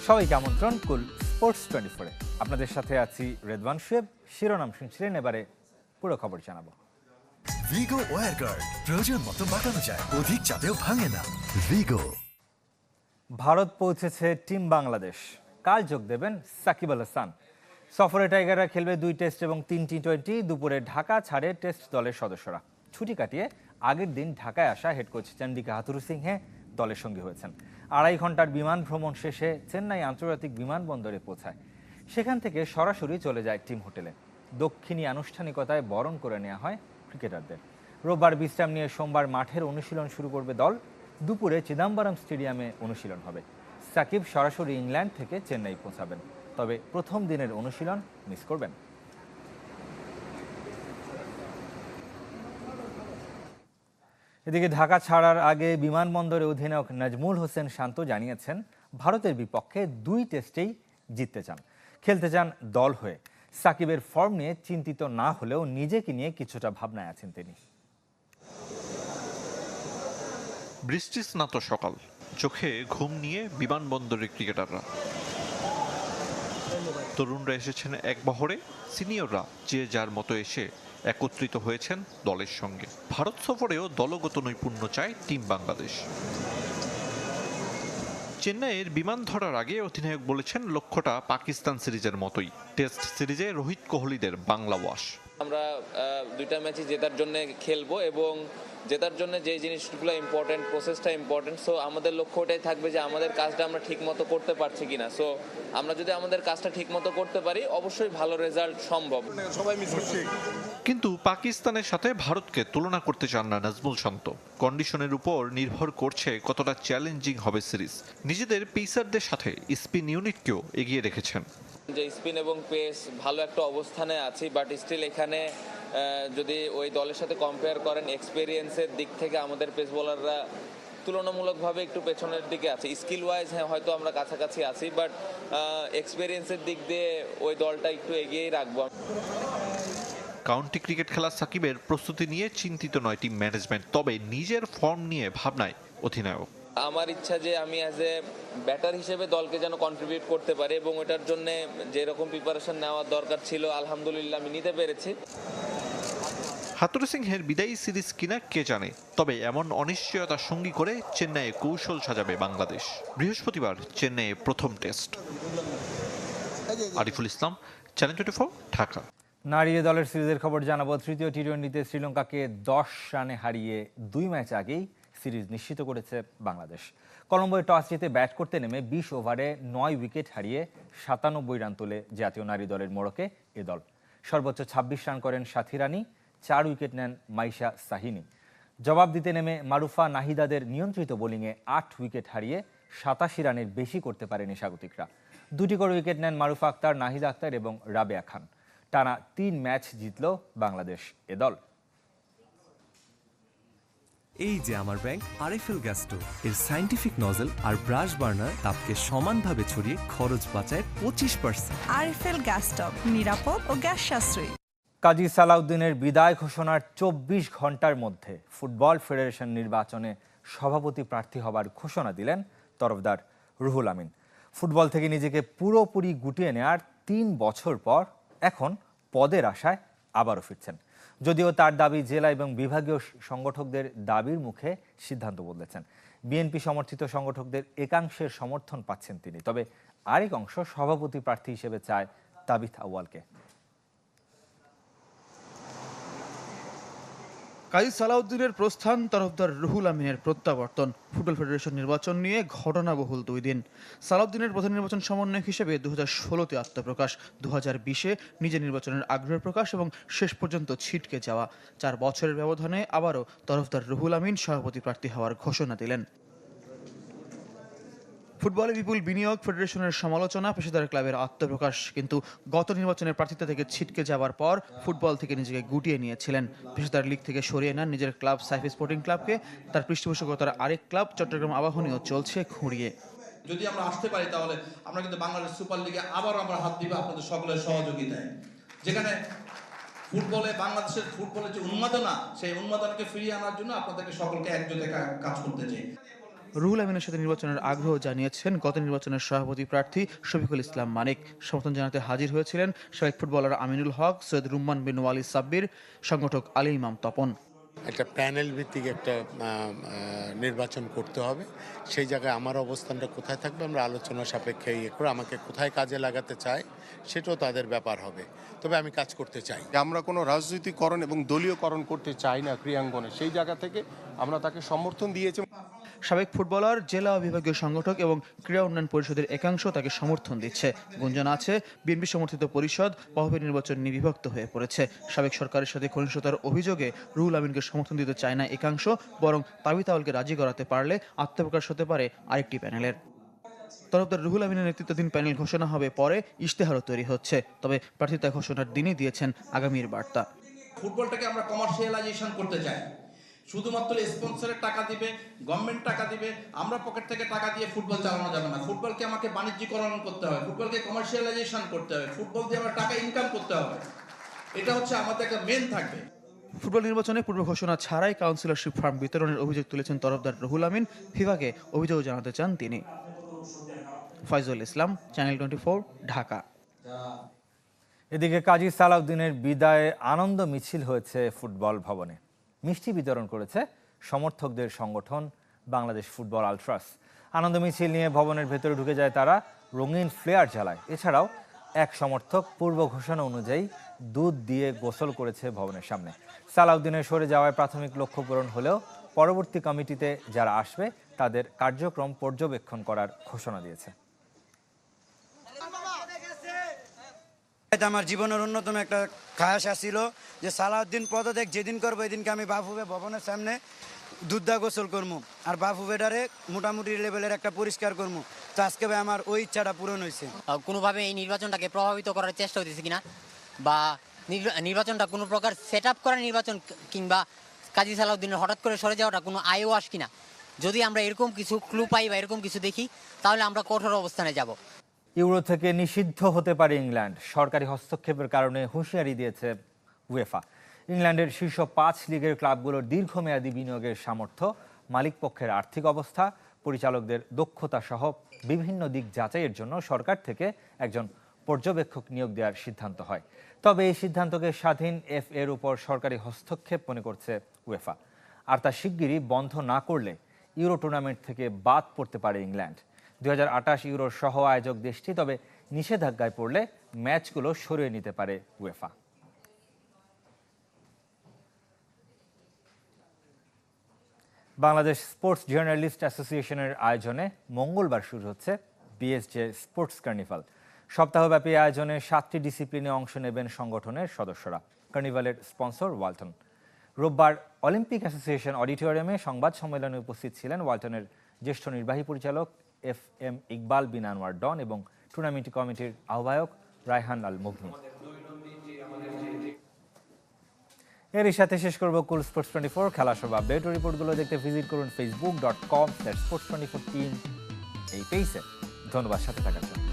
সবাইকে আমন্ত্রণ কুল স্পোর্টস 24-এ। আপনাদের সাথে আছি রেদওয়ান শুয়েব। শিরোনাম শুনছিলেন, এবারে পুরো খবর জানাবো। ভিগো ওয়্যার গার্ড প্রয়োজন মতো বাঁকানো যায়, অধিক চাপেও ভাঙে না। ভিগো। ভারত পৌঁছেছে টিম বাংলাদেশ। কাল যোগ দেবেন সাকিব আল হাসান। সফরে টাইগাররা খেলবে 2 টেস্ট এবং 3 টি-20। দুপুরে ঢাকা ছাড়ে টেস্ট দলের সদস্যরা। ছুটি কাটিয়ে আগের দিন ঢাকায় আসা হেড কোচ চন্ডিকা হাথুরুসিংহে দলের সঙ্গী হয়েছেন। 2.5 ঘন্টার বিমান ভ্রমণ শেষে চেন্নাই আন্তর্জাতিক বিমানবন্দরে পৌঁছায়। সেখান থেকে সরাসরি চলে যায় টিম হোটেলে। দক্ষিণী আনুষ্ঠানিকতায় বরণ করে নেওয়া হয় ক্রিকেটারদের। রোববার বিশ্রাম নিয়ে সোমবার মাঠের অনুশীলন শুরু করবে দল। দুপুরে চিদাম্বরম স্টেডিয়ামে অনুশীলন হবে। সাকিব সরাসরি ইংল্যান্ড থেকে চেন্নাই পৌঁছাবেন, তবে প্রথম দিনের অনুশীলন মিস করবেন। এদিকে ঢাকা ছাড়ার আগে বিমানবন্দরে অধিনায়ক নাজমুল হোসেন শান্ত জানিয়েছেন, ভারতের বিপক্ষে 2 টেস্টেই জিততে চান, খেলতে চান দল হয়ে। সাকিবের ফর্ম নিয়ে চিন্তিত না হলেও নিজেকে নিয়ে কিছুটা ভাবনায় আছেন তিনি। বৃষ্টি স্নাত সকাল, চোখে ঘুম নিয়ে বিমানবন্দরের ক্রিকেটাররা। তরুণরা এসেছেন এক বহরে, সিনিয়ররা যে যার মতো এসে একত্রিত হয়েছেন দলের সঙ্গে। ভারত সফরেও দলগত নৈপুণ্য চায় টিম বাংলাদেশ। চেন্নাইয়ের বিমান ধরার আগে অধিনায়ক বলেছেন, লক্ষ্যটা পাকিস্তান সিরিজের মতোই, টেস্ট সিরিজে রোহিত কোহলিদের বাংলা ওয়াশ। আমরা 2টা ম্যাচই জেতার জন্য খেলবো এবং জেতার জন্য যে জিনিসগুলো ইম্পর্টেন্ট, প্রসেসটা ইম্পর্টেন্ট। সো আমাদের লক্ষ্য ওটাই থাকবে যে আমাদের কাজটা আমরা ঠিক মতো করতে পারছি কিনা। সো আমরা যদি আমাদের কাজটা ঠিক মতো করতে পারি, অবশ্যই ভালো রেজাল্ট সম্ভব। কিন্তু পাকিস্তানের সাথে ভারতকে তুলনা করতে চান না নাজমুল শান্ত। কন্ডিশনের উপর নির্ভর করছে কতটা চ্যালেঞ্জিং হবে সিরিজ। নিজেদের পেসারদের সাথে স্পিন ইউনিটকেও এগিয়ে রেখেছেন। যে স্পিন এবং পেস ভালো একটা অবস্থানে আছি, বাট স্টিল এখানে যদি ওই দলের সাথে কম্পেয়ার করেন, এক্সপেরিয়েন্সের দিক থেকে আমাদের পেস বোলাররা তুলনামূলকভাবে একটু পেছনের দিকে আছে। স্কিল ওয়াইজ হ্যাঁ হয়তো আমরা কাছাকাছি আছি, বাট এক্সপেরিয়েন্সের দিক দিয়ে ওই দলটা একটু এগিয়েই রাখবো। কাউন্টি ক্রিকেট খেলা সাকিবের প্রস্তুতি নিয়ে চিন্তিত নয় টিম ম্যানেজমেন্ট, তবে নিজের ফর্ম নিয়ে ভাবনায় অধিনায়ক। আমার ইচ্ছা যে আমি অ্যাজ এ ব্যাটার হিসেবে দলকে যেন কন্ট্রিবিউট করতে পারি এবং ওটার জন্য যেরকম প্রিপারেশন নেওয়ার দরকার ছিল আলহামদুলিল্লাহ আমি নিতে পেরেছি। হাথুরুসিংহের বিদায়ী সিরিজ কিনা কে জানে, তবে এমন অনিশ্চয়তা সঙ্গী করে চেন্নাইয়ে কৌশল সাজাবে বাংলাদেশ। বৃহস্পতিবার চেন্নাইয়ে প্রথম টেস্ট। আরিফুল ইসলাম, চ্যানেল 24, ঢাকা। নারী দলের সিরিজের খবর জানাবো। তৃতীয় টি-20তে শ্রীলঙ্কাকে 10 রানে হারিয়ে 2 ম্যাচ আগেই সিরিজ নিশ্চিত করেছে বাংলাদেশ। কলম্বোয় টস জিতে ব্যাট করতে নেমে 20 ওভারে 9 উইকেট হারিয়ে 97 রান তোলে জাতীয় নারী দলের মোড়কে এ দল। সর্বোচ্চ 26 রান করেন সাথী রানী, 4 উইকেট নেন মাইশা সাহিনী। জবাব দিতে নেমে মারুফা নাহিদাদের নিয়ন্ত্রিত বোলিংয়ে 8 উইকেট হারিয়ে 87 রানের বেশি করতে পারেনি স্বাগতিকরা। 2টি করে উইকেট নেন মারুফা আক্তার, নাহিদা আক্তার এবং রাবেয়া খান। টানা 3 ম্যাচ জিতল বাংলাদেশ এ দল। এই যে আমার ব্যাংক আরএফএল গ্যাস স্টোভ, এর সায়েন্টিফিক নজল আর ব্রাশ বার্নার তাপকে সমানভাবে ছড়িয়ে খরচ বাঁচায় 25%। আরএফএল গ্যাস স্টোভ, নিরাপদ ও গ্যাস সাশ্রয়ী। কাজী সালাউদ্দিনের বিদায় ঘোষণার 24 ঘন্টার মধ্যে ফুটবল ফেডারেশন নির্বাচনে সভাপতি প্রার্থী হবার ঘোষণা দিলেন তরফদার রুহুল আমিন। ফুটবল থেকে নিজেকে পুরোপুরি গুটিয়ে নেয়ার 3 বছর পর এখন পদের আশায় আবারও ফিরছেন। যদিও তার দাবি, জেলা এবং বিভাগীয় সংগঠকদের দাবির মুখে সিদ্ধান্ত বদলেছেন। বিএনপি সমর্থিত সংগঠকদের একাংশের সমর্থন পাচ্ছেন তিনি, তবে আরেক অংশ সভাপতি প্রার্থী হিসেবে চায় তাবিথ আউয়ালকে। কাজী সালাউদ্দিনের প্রস্থান, তরফদার রুহুল আমিনের প্রত্যাবর্তন, ফুটবল ফেডারেশন নির্বাচন নিয়ে ঘটনাবহুল 2 দিন। সালাউদ্দিনের প্রধান নির্বাচন সমন্বয়ক হিসেবে 2016-তে আত্মপ্রকাশ, 2020-এ নিজের নির্বাচনের আগ্রহ প্রকাশ এবং শেষ পর্যন্ত ছিটকে যাওয়া। 4 বছরের ব্যবধানে আবারও তরফদার রুহুল আমিন সভাপতি প্রার্থী হওয়ার ঘোষণা দিলেন। ফুটবলে বিপুল বিনিয়োগ, ফেডারেশনের সমালোচনা, পেশাদার ক্লাবের আত্মপ্রকাশ, কিন্তু গত নির্বাচনের প্রার্থিতা থেকে ছিটকে যাওয়ার পর ফুটবল থেকে নিজেকে গুটিয়ে নিয়েছিলেন। পেশাদার লিগ থেকে সরিয়ে নেন নিজের ক্লাব সাইফ স্পোর্টিং ক্লাবকে। তার পৃষ্ঠপোষকতার আরেক ক্লাব চট্টগ্রাম আবাহনীও চলছে খুঁড়িয়ে। যদি আমরা আসতে পারি তাহলে আমরা কিন্তু বাংলাদেশ সুপার লিগে আবার আমরা হাত দিব আপনাদের সকলের সহযোগিতায়, যেখানে ফুটবলে বাংলাদেশের ফুটবলের যে উন্মাদনা, সেই উন্মাদনাকে ফিরিয়ে আনার জন্য আপনাদেরকে সকলকে একজোটে কাজ করতে চাই। রুহুল আমিনের সাথে নির্বাচনের আগ্রহ জানিয়েছেন গত নির্বাচনের সভাপতি প্রার্থী শফিকুল ইসলাম মানিক। সমর্থন জানাতে হাজির হয়েছিলেন সাবেক ফুটবলার আমিনুল হক, সৈয়দ রুম্মান বিন ওয়ালি সাব্বির, সংগঠক আলী ইমাম তপন। একটা প্যানেল ভিত্তিক একটা নির্বাচন করতে হবে। সেই জায়গায় আমার অবস্থানটা কোথায় থাকবে আমরা আলোচনা সাপেক্ষে করে আমাকে কোথায় কাজে লাগাতে চায় সেটাও তাদের ব্যাপার হবে, তবে আমি কাজ করতে চাই। আমরা কোনো রাজনৈতিকরণ এবং দলীয়করণ করতে চাই না ক্রীড়াঙ্গনে, সেই জায়গা থেকে আমরা তাকে সমর্থন দিয়েছি। সাবেক ফুটবলার, জেলা ও বিভাগীয় সংগঠক এবং ক্রীড়া উন্নয়ন পরিষদের একাংশ তাকে সমর্থন দিচ্ছে। গুঞ্জন আছে বিএনপি সমর্থিত পরিষদ পহবে নির্বাচন নিয়ে বিভক্ত হয়ে পড়েছে। সাবেক সরকারের সাথে ঘনিষ্ঠতার অভিযোগে রুহুল আমিনকে সমর্থন দিতে চায় না একাংশ, বরং তাবিত আউলকে রাজি করাতে পারলে আত্মপ্রকাশ হতে পারে আরেকটি প্যানেলের। তরফদার রুহুল আমিনের নেতৃত্বাধীন প্যানেল ঘোষণা হবে পরে, ইশতেহারও তৈরি হচ্ছে। তবে প্রার্থিতা ঘোষণার দিনই দিয়েছেন আগামীর বার্তা। ফুটবলটাকে আমরা কমার্শিয়ালাইজেশন করতে চাই। শুধুমাত্র স্পন্সরের টাকা দিবে, গভর্নমেন্ট টাকা দিবে, আমরা পকেট থেকে টাকা দিয়ে ফুটবল চালানো যাবে না। ফুটবলকে আমাকে বাণিজ্যিকরণ করতে হবে, ফুটবলকে কমার্শিয়ালাইজেশন করতে হবে, ফুটবল দিয়ে আমরা টাকা ইনকাম করতে হবে। এটা হচ্ছে আমাদের একটা মেন থাকবে। ফুটবল নির্বাচনে পূর্ব ঘোষণা ছাড়াই কাউন্সিলরশিপ ফর্ম বিতরণের অভিযোগ তুলেছেন তরফদার রুহুল আমিন। ফিফাকে অভিযোগ জানাতে চান তিনি। ফয়জুল ইসলাম, চ্যানেল 24, ঢাকা। এদিকে কাজী সালাউদ্দিনের বিদায়ে আনন্দ মিছিল হয়েছে ফুটবল ভবনে। মিষ্টি বিতরণ করেছে সমর্থকদের সংগঠন বাংলাদেশ ফুটবল আলট্রাস। আনন্দ মিছিল নিয়ে ভবনের ভেতরে ঢুকে যায় তারা, রঙিন ফ্লেয়ার জ্বালায়। এছাড়াও এক সমর্থক পূর্ব ঘোষণা অনুযায়ী দুধ দিয়ে গোসল করেছে ভবনের সামনে। সালাউদ্দিনের সরে যাওয়ায় প্রাথমিক লক্ষ্য পূরণ হলেও পরবর্তী কমিটিতে যারা আসবে তাদের কার্যক্রম পর্যবেক্ষণ করার ঘোষণা দিয়েছে। আমার জীবনের অন্যতম একটা খায়াস ছিল যে সালাউদ্দিন পদত্যাগ যেদিন করবো এদিনকে আমি বাফুবে ভবনের সামনে দুধদা গোসল করবো আর বাফুবেডারে মোটামুটি লেভেলের একটা পরিষ্কার করবো। তো আজকে ভাই আমার ওই ইচ্ছাটা পূরণ হয়েছে। কোনোভাবে এই নির্বাচনটাকে প্রভাবিত করার চেষ্টা হতেছে কিনা বা নির্বাচনটা কোনো প্রকার সেট আপ করা নির্বাচন কিংবা কাজী সালাউদ্দিনের হঠাৎ করে সরে যাওয়াটা কোনো আয়োস কিনা, যদি আমরা এরকম কিছু ক্লু পাই বা এরকম কিছু দেখি তাহলে আমরা কঠোর অবস্থানে যাব। ইউরো থেকে নিষিদ্ধ হতে পারে ইংল্যান্ড, সরকারি হস্তক্ষেপের কারণে হুঁশিয়ারি দিয়েছে উয়েফা। ইংল্যান্ডের শীর্ষ 5 লিগের ক্লাবগুলোর দীর্ঘমেয়াদী বিনিয়োগের সামর্থ্য, মালিকপক্ষের আর্থিক অবস্থা, পরিচালকদের দক্ষতা সহ বিভিন্ন দিক যাচাইয়ের জন্য সরকার থেকে একজন পর্যবেক্ষক নিয়োগ দেওয়ার সিদ্ধান্ত হয়। তবে এই সিদ্ধান্তকে স্বাধীন এর উপর সরকারি হস্তক্ষেপ মনে করছে উয়েফা। আর তা শিগগিরই বন্ধ না করলে ইউরো টুর্নামেন্ট থেকে বাদ পড়তে পারে ইংল্যান্ড। 2028 ইউরোর সহ আয়োজক দেশটি, তবে নিষেধাজ্ঞায় পড়লে ম্যাচগুলো সরিয়ে নিতে পারে উয়েফা। বাংলাদেশ স্পোর্টস জার্নালিস্ট অ্যাসোসিয়েশনের আয়োজনে মঙ্গলবার শুরু হচ্ছে বিএসজে স্পোর্টস কার্নিভাল। সপ্তাহব্যাপী আয়োজনে 7টি ডিসিপ্লিনে অংশ নেবেন সংগঠনের সদস্যরা। কার্নিভালের স্পন্সর ওয়ালটন। রোববার অলিম্পিক অ্যাসোসিয়েশন অডিটোরিয়ামে সংবাদ সম্মেলনে উপস্থিত ছিলেন ওয়ালটনের জ্যেষ্ঠ নির্বাহী পরিচালক FM ইকবাল বিন আনোয়ার ডন এবং টুর্নামেন্ট কমিটির আহ্বায়ক রায়হান আল মুগনি। এরই সাথে শেষ করব কুল স্পোর্টস 24 খেলা সব আপডেট ও রিপোর্টগুলো দেখতে ভিজিট করুন facebook.com/sports24 team এই পেজে। ধন্যবাদ সাথে থাকার জন্য।